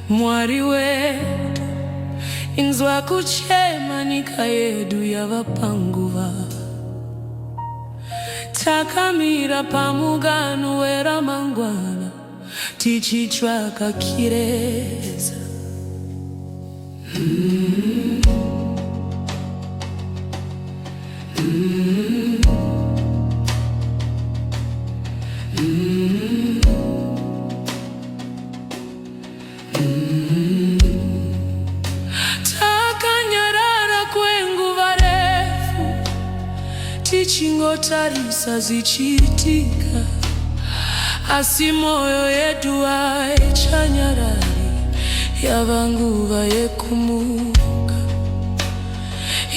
Mwari wedu inzwa kuchema nyika yedu yavapanguva. Takamira pamugano weramangwana tichitsvaka kireza. Takanyarara kwenguva refu tichingotarisa zichiitika, asi moyo yedu aichanyarari. Yava nguva yekumuka,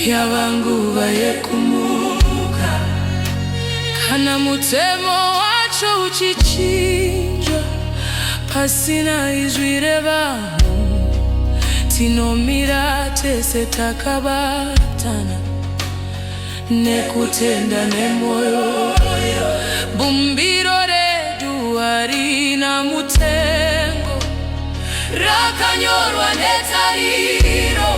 yava nguva yekumuka. Kana mutemo wacho uchichinja, pasina izwi revanhu, tinomira tese takabatana, nekutenda nemoyo. Bumbiro redu harina mutengo, rakanyorwa netariro,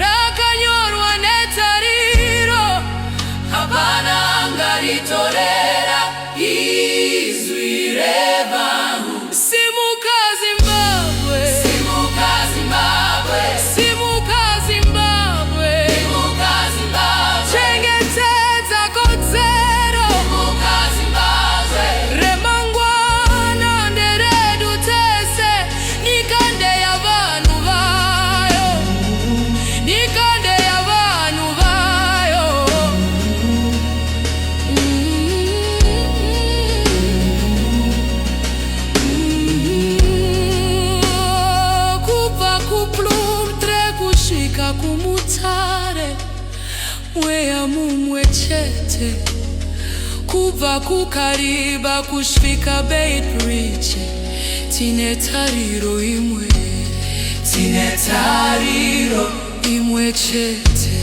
rakanyorwa netariro. Hapana angaritorera izwi revanhu. Simuka Zimbabwe, Simuka Zimbabwe, Simuka Zimbabwe, Simuka Zimbabwe. Chengetedza kodzero, Simuka Zimbabwe. Remangwana nderedu tese, nyika ndeyavanhu vayo, nyika ndeyavanhu vayo. Kubva kuplumtre kusvika kumutare, mweya mumwe chete. Kubva kukariba kusvika Bay Bridge, tine tariro imwe, tine tariro imwe chete,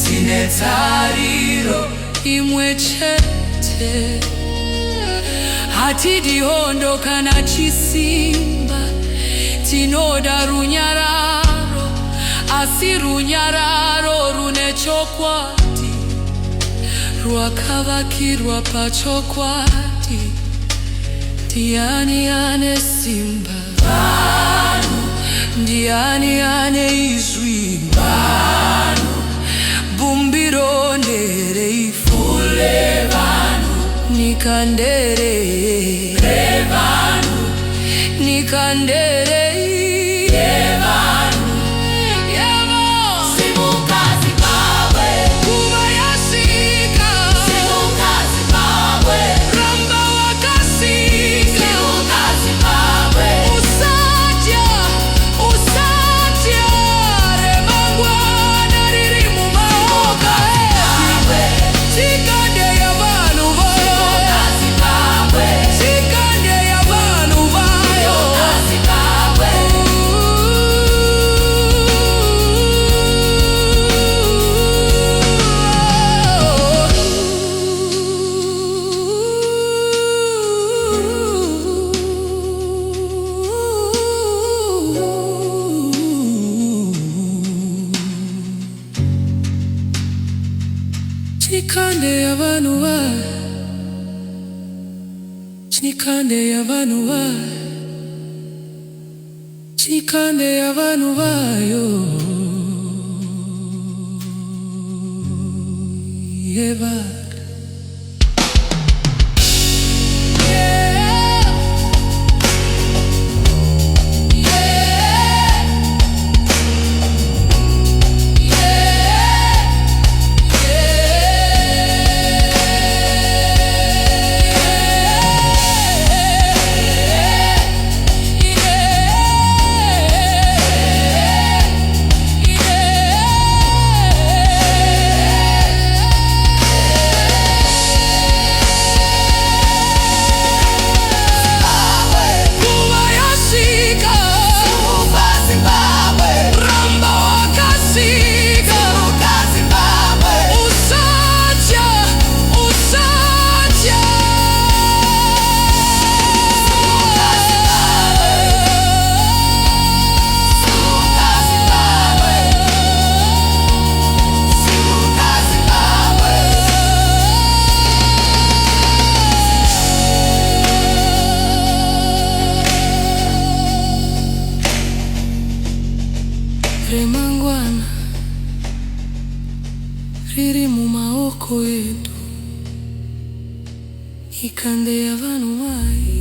tine tariro imwe chete. Hatidi hondo kana chisimba, tinoda runyararo, asi runyararo rune chokwadi, rwakavakirwa pachokwadi. Ndiani ane simba vanhu, ndiani ane izwi vanhu. Bumbiro ndereifule vanhu, nyika nderevanhu, nyika nderevanhu. Simuka Zimbabwe, nguva yasvika. Simuka Zimbabwe, ramba wakasika. Simuka Zimbabwe, usatya, usatya. Remangwana riri mumaoko ewe. Nyika ndeyavanhu vayo, Simuka Zimbabwe. Nyika ndeyavanhu vayo, Simuka Zimbabwe. Nyika ndeyavanhu vayo, nyika ndeyavanhu vayo, nyika ndeyavanhu vayo. Eva. maboko etu, ikande y'abantu bayo.